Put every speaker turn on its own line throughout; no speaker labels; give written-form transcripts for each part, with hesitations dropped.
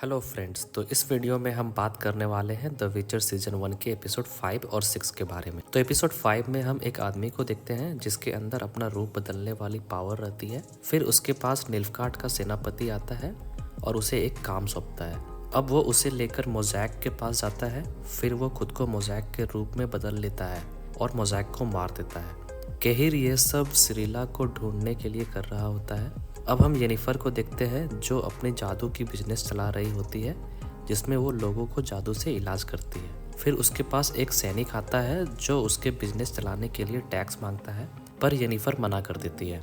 Hello friends, तो इस video में हम बात करने वाले हैं द विचर सीजन 1 के एपिसोड 5 और 6 के बारे में। तो एपिसोड 5 में हम एक आदमी को देखते हैं जिसके अंदर अपना रूप बदलने वाली पावर रहती है। फिर उसके पास निल्फगार्ड का सेनापति आता है और उसे एक काम सौंपता है। अब वो उसे लेकर मोज़ैक के पास जाता है। फिर वो खुद को मोज़ैक के रूप में बदल लेता है और मोज़ैक को मार देता है। केहिर ये सब सिरिला को ढूंढने के लिए कर रहा होता है। अब हम येनिफर को देखते हैं जो अपने जादू की बिजनेस चला रही होती है, जिसमें वो लोगों को जादू से इलाज करती है। फिर उसके पास एक सैनिक आता है जो उसके बिजनेस चलाने के लिए टैक्स मांगता है, पर येनिफर मना कर देती है,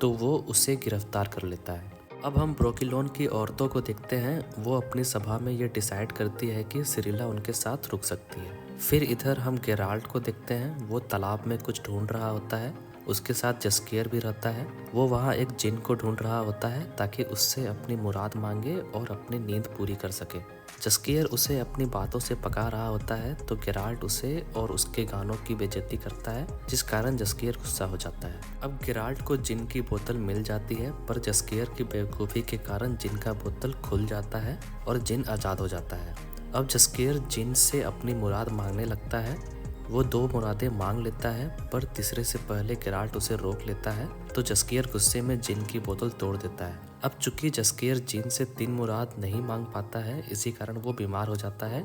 तो वो उसे गिरफ्तार कर लेता है। अब हम ब्रोकिलोन की औरतों को देखते हैं। वो अपनी सभा में ये डिसाइड करती है कि सिरिला उनके साथ रुक सकती है। फिर इधर हम गेराल्ट को देखते हैं। वो तालाब में कुछ ढूंढ रहा होता है। उसके साथ जस्कियर भी रहता है। वो वहाँ एक जिन को ढूंढ रहा होता है ताकि उससे अपनी मुराद मांगे और अपनी नींद पूरी कर सके। जस्कियर उसे अपनी बातों से पका रहा होता है, तो गेराल्ट उसे और उसके गानों की बेइज्जती करता है, जिस कारण जस्कियर गुस्सा हो जाता है। अब गेराल्ट को जिन की बोतल मिल जाती है, पर जस्कियर की बेवकूफ़ी के कारण जिन का बोतल खुल जाता है और जिन आज़ाद हो जाता है। अब जस्कियर जिन से अपनी मुराद मांगने लगता है। वो 2 मुरादें मांग लेता है, पर तीसरे से पहले गेराल्ट उसे रोक लेता है, तो जस्कियर गुस्से में जिन की बोतल तोड़ देता है। अब चूंकि जस्कियर जिन से 3 मुराद नहीं मांग पाता है, इसी कारण वो बीमार हो जाता है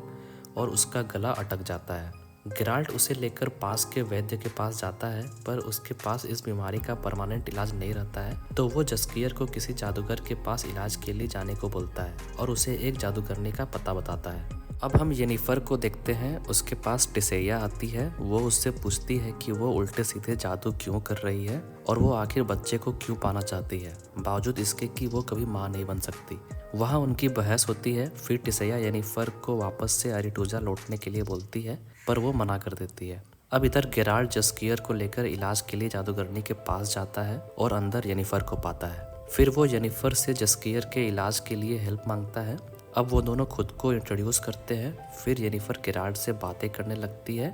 और उसका गला अटक जाता है। गेराल्ट उसे लेकर पास के वैद्य के पास जाता है, पर उसके पास इस बीमारी का परमानेंट इलाज नहीं रहता है, तो वो जस्कियर को किसी जादूगर के पास इलाज के लिए जाने को बोलता है और उसे एक जादूगरनी का पता बताता है। अब हम येनिफर को देखते हैं। उसके पास टिसैया आती है। वो उससे पूछती है कि वो उल्टे सीधे जादू क्यों कर रही है और वो आखिर बच्चे को क्यों पाना चाहती है, बावजूद इसके कि वो कभी माँ नहीं बन सकती। वहाँ उनकी बहस होती है। फिर टिसैया येनिफर को वापस से अरिटूजा लौटने के लिए बोलती है, पर वो मना कर देती है। अब इधर गेराल्ट जस्कियर को लेकर इलाज के लिए जादूगरनी के पास जाता है और अंदर येनिफर को पाता है। फिर वो येनिफर से जस्कियर के इलाज के लिए हेल्प मांगता है। अब वो दोनों खुद को इंट्रोड्यूस करते हैं। फिर येनिफर गेराल्ट से बातें करने लगती है,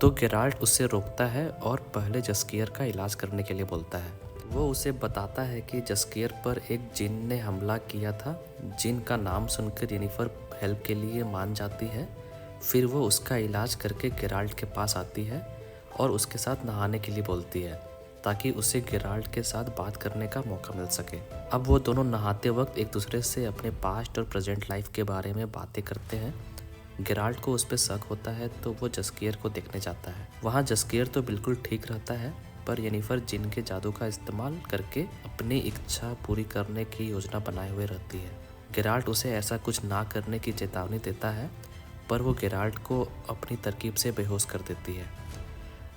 तो गेराल्ट उसे रोकता है और पहले जस्कियर का इलाज करने के लिए बोलता है। वो उसे बताता है कि जस्कियर पर एक जिन ने हमला किया था। जिन का नाम सुनकर येनिफर हेल्प के लिए मान जाती है। फिर वो उसका इलाज करके गेराल्ट के पास आती है और उसके साथ नहाने के लिए बोलती है, ताकि उसे गेराल्ट के साथ बात करने का मौका मिल सके। अब वो दोनों नहाते वक्त एक दूसरे से अपने पास्ट और प्रेजेंट लाइफ के बारे में बातें करते हैं। गेराल्ट को उस पर शक होता है, तो वो जस्कियर को देखने जाता है। वहाँ जस्कियर तो बिल्कुल ठीक रहता है, पर येनिफर जिन के जादू का इस्तेमाल करके अपनी इच्छा पूरी करने की योजना बनाए हुए रहती है। गेराल्ट उसे ऐसा कुछ ना करने की चेतावनी देता है, पर वो गेराल्ट को अपनी तरकीब से बेहोश कर देती है।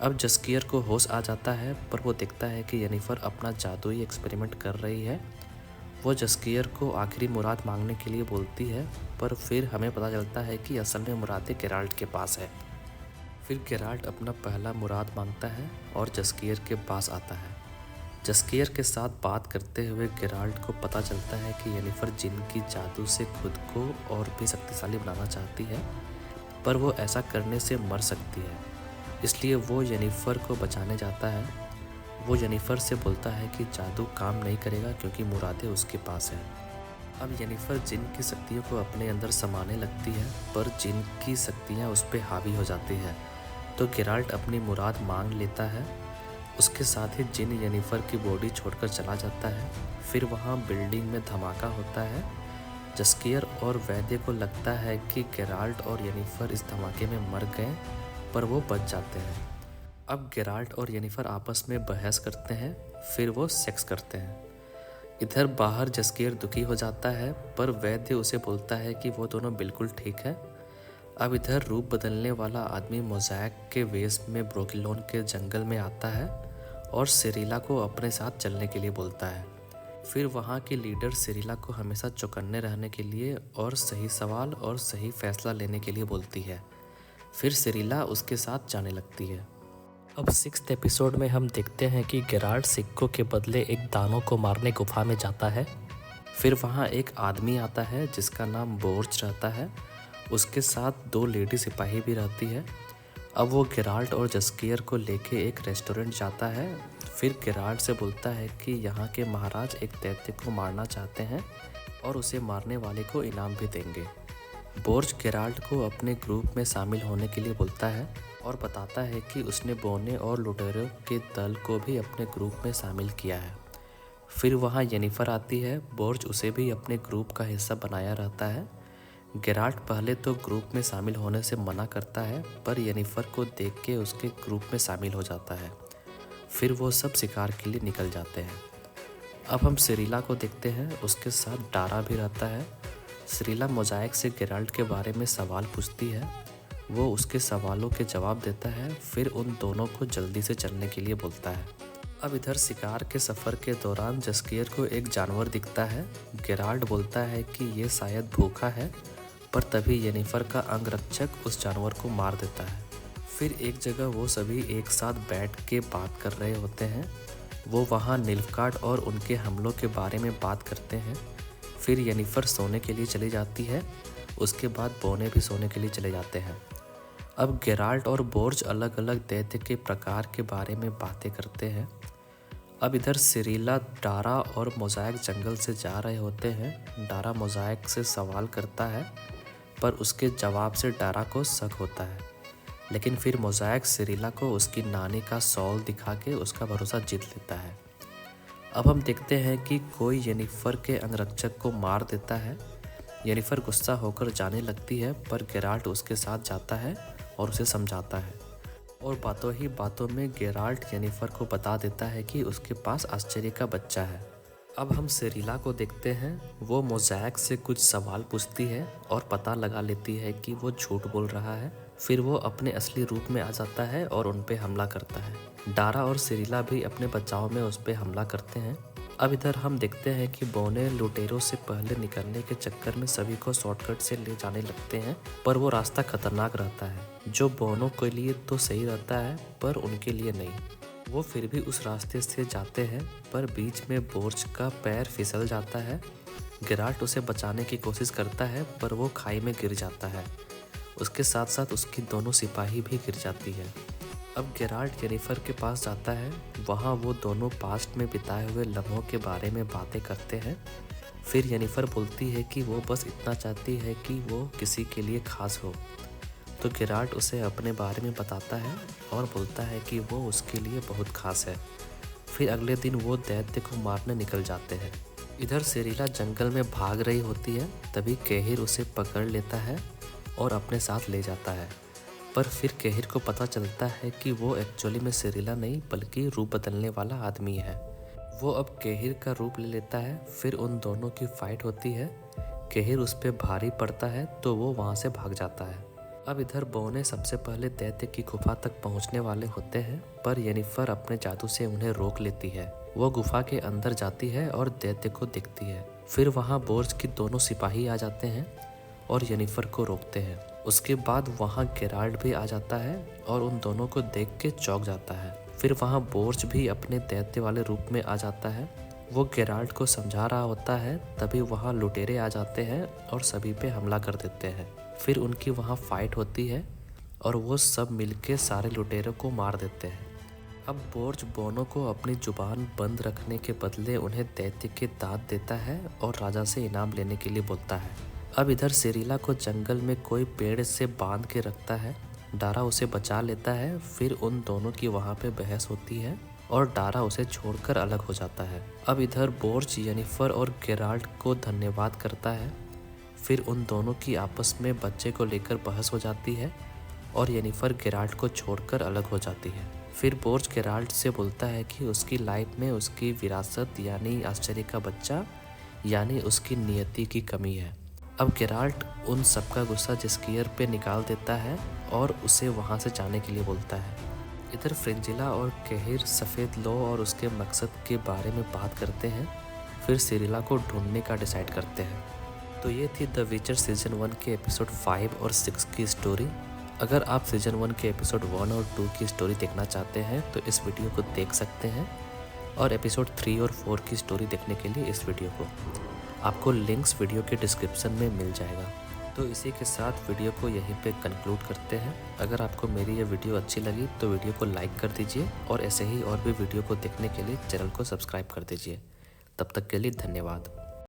अब जस्कियर को होश आ जाता है, पर वो देखता है कि येनिफर अपना जादुई एक्सपेरिमेंट कर रही है। वो जस्कियर को आखिरी मुराद मांगने के लिए बोलती है, पर फिर हमें पता चलता है कि असल में मुरादें गेराल्ट के पास है। फिर गेराल्ट अपना पहला मुराद मांगता है और जस्कियर के पास आता है। जस्कियर के साथ बात करते हुए गेराल्ट को पता चलता है कि येनिफर जिन की जादू से खुद को और भी शक्तिशाली बनाना चाहती है, पर वो ऐसा करने से मर सकती है। इसलिए वो येनिफर को बचाने जाता है। वो येनिफर से बोलता है कि जादू काम नहीं करेगा क्योंकि मुरादें उसके पास हैं। अब येनिफर जिन की शक्तियों को अपने अंदर समाने लगती है, पर जिन की शक्तियाँ उस पर हावी हो जाती है, तो गेराल्ट अपनी मुराद मांग लेता है। उसके साथ ही जिन येनिफर की बॉडी छोड़कर चला जाता है। फिर वहाँ बिल्डिंग में धमाका होता है। जस्कियर और वैद्य को लगता है कि गेराल्ट और येनिफर इस धमाके में मर गए, पर वो बच जाते हैं। अब गेराल्ट और येनिफर आपस में बहस करते हैं। फिर वो सेक्स करते हैं। इधर बाहर जस्कियर दुखी हो जाता है, पर वैद्य उसे बोलता है कि वो दोनों बिल्कुल ठीक है। अब इधर रूप बदलने वाला आदमी मोज़ैक के वेश में ब्रोकिलोन के जंगल में आता है और सिरिला को अपने साथ चलने के लिए बोलता है। फिर वहाँ की लीडर सिरिला को हमेशा चौकन्ने रहने के लिए और सही सवाल और सही फैसला लेने के लिए बोलती है। फिर सिरिला उसके साथ जाने लगती है। अब 6th एपिसोड में हम देखते हैं कि गेराल्ट सिक्कों के बदले एक दानव को मारने गुफा में जाता है। फिर वहाँ एक आदमी आता है जिसका नाम बोर्च रहता है। उसके साथ 2 लेडी सिपाही भी रहती है। अब वो गेराल्ट और जस्कियर को लेके एक रेस्टोरेंट जाता है। फिर गेराल्ट से बोलता है कि यहाँ के महाराज एक दैत्य को मारना चाहते हैं, और उसे मारने वाले को इनाम भी देंगे। बोर्ज गेराल्ट को अपने ग्रुप में शामिल होने के लिए बोलता है और बताता है कि उसने बोने और लुटेरों के दल को भी अपने ग्रुप में शामिल किया है। फिर वहाँ येनिफर आती है। बोर्ज उसे भी अपने ग्रुप का हिस्सा बनाया रहता है। गेराल्ट पहले तो ग्रुप में शामिल होने से मना करता है, पर येनिफर को देख के उसके ग्रुप में शामिल हो जाता है। फिर वो सब शिकार के लिए निकल जाते हैं। अब हम सिरिला को देखते हैं, उसके साथ डारा भी रहता है। सिरिला मोज़ाइक से गेराल्ट के बारे में सवाल पूछती है, वो उसके सवालों के जवाब देता है, फिर उन दोनों को जल्दी से चलने के लिए बोलता है। अब इधर शिकार के सफ़र के दौरान जस्कियर को एक जानवर दिखता है। गेराल्ट बोलता है कि ये शायद भूखा है, पर तभी येनिफर का अंगरक्षक उस जानवर को मार देता है। फिर एक जगह वो सभी एक साथ बैठ के बात कर रहे होते हैं। वो वहाँ निल्फगार्ड और उनके हमलों के बारे में बात करते हैं। फिर येनिफर सोने के लिए चली जाती है। उसके बाद बोने भी सोने के लिए चले जाते हैं। अब गेराल्ट और बोर्ज अलग अलग दैत्य के प्रकार के बारे में बातें करते हैं। अब इधर सिरिला डारा और मोज़ाइक जंगल से जा रहे होते हैं। डारा मोज़ाइक से सवाल करता है, पर उसके जवाब से डारा को शक होता है। लेकिन फिर मोज़ाइक सिरिला को उसकी नानी का शॉल दिखा के उसका भरोसा जीत लेता है। अब हम देखते हैं कि कोई येनिफर के अंगरक्षक को मार देता है। येनिफर गुस्सा होकर जाने लगती है, पर गेराल्ट उसके साथ जाता है और उसे समझाता है। और बातों ही बातों में गेराल्ट येनिफर को बता देता है कि उसके पास आश्चर्य का बच्चा है। अब हम सिरिला को देखते हैं। वो मोज़ाइक से कुछ सवाल पूछती है और पता लगा लेती है कि वो झूठ बोल रहा है। फिर वो अपने असली रूप में आ जाता है और उन पे हमला करता है। डारा और सिरिला भी अपने बचाव में उस पे हमला करते हैं। अब इधर हम देखते हैं कि बोने लुटेरों से पहले निकलने के चक्कर में सभी को शॉर्टकट से ले जाने लगते हैं, पर वो रास्ता खतरनाक रहता है, जो बोनों के लिए तो सही रहता है पर उनके लिए नहीं। वो फिर भी उस रास्ते से जाते हैं, पर बीच में बोर्ज का पैर फिसल जाता है। गेराल्ट उसे बचाने की कोशिश करता है, पर वो खाई में गिर जाता है। उसके साथ साथ उसकी दोनों सिपाही भी गिर जाती है। अब गेराल्ट येनिफर के पास जाता है। वहाँ वो दोनों पास्ट में बिताए हुए लम्हों के बारे में बातें करते हैं। फिर येनिफर बोलती है कि वो बस इतना चाहती है कि वो किसी के लिए खास हो। तो गेराल्ट उसे अपने बारे में बताता है और बोलता है कि वो उसके लिए बहुत खास है। फिर अगले दिन वो दैत्य को मारने निकल जाते हैं। इधर सिरिला जंगल में भाग रही होती है, तभी केहिर उसे पकड़ लेता है और अपने साथ ले जाता है। पर फिर केहिर को पता चलता है कि वो एक्चुअली में सिरिला नहीं बल्कि रूप बदलने वाला आदमी है। वो अब केहिर का रूप ले लेता है। फिर उन दोनों की फाइट होती है। केहिर उस पर भारी पड़ता है तो वो वहाँ से भाग जाता है। अब इधर बोने सबसे पहले दैत्य की गुफा तक पहुँचने वाले होते हैं, पर येनिफर अपने जादू से उन्हें रोक लेती है। वो गुफा के अंदर जाती है और दैत्य को दिखती है। फिर वहाँ बोर्ज की दोनों सिपाही आ जाते हैं और येनिफर को रोकते हैं। उसके बाद वहाँ गेराल्ट भी आ जाता है और उन दोनों को देख के चौंक जाता है। फिर वहाँ बोर्ज भी अपने दैत्य वाले रूप में आ जाता है। वो गेराल्ट को समझा रहा होता है, तभी वहाँ लुटेरे आ जाते हैं और सभी पे हमला कर देते हैं। फिर उनकी वहाँ फाइट होती है और वो सब मिलके सारे लुटेरों को मार देते हैं। अब बोर्ज बोनों को अपनी जुबान बंद रखने के बदले उन्हें दैत्य के दांत देता है और राजा से इनाम लेने के लिए बोलता है। अब इधर सिरिला को जंगल में कोई पेड़ से बांध के रखता है। डारा उसे बचा लेता है। फिर उन दोनों की वहाँ पे बहस होती है और डारा उसे छोड़कर अलग हो जाता है। अब इधर बोर्ज येनिफर और गेराल्ट को धन्यवाद करता है। फिर उन दोनों की आपस में बच्चे को लेकर बहस हो जाती है और येनिफर गेराल्ट को छोड़कर अलग हो जाती है। फिर बोर्ज गेराल्ट से बोलता है कि उसकी लाइफ में उसकी विरासत यानी आश्चर्य का बच्चा यानी उसकी नियति की कमी है। अब गेराल्ट उन सबका गुस्सा जस्कियर पे निकाल देता है और उसे वहाँ से जाने के लिए बोलता है। इधर फ्रिंजिला और केहिर सफ़ेद लो और उसके मकसद के बारे में बात करते हैं। फिर सिरिला को ढूंढने का डिसाइड करते हैं। तो ये थी द विचर सीजन 1 के एपिसोड 5 और 6 की स्टोरी। अगर आप सीजन 1 के एपिसोड 1 और 2 की स्टोरी देखना चाहते हैं तो इस वीडियो को देख सकते हैं, और एपिसोड 3 और 4 की स्टोरी देखने के लिए इस वीडियो को। आपको लिंक्स वीडियो के डिस्क्रिप्शन में मिल जाएगा। तो इसी के साथ वीडियो को यहीं पे कंक्लूड करते हैं। अगर आपको मेरी ये वीडियो अच्छी लगी तो वीडियो को लाइक कर दीजिए और ऐसे ही और भी वीडियो को देखने के लिए चैनल को सब्सक्राइब कर दीजिए। तब तक के लिए धन्यवाद।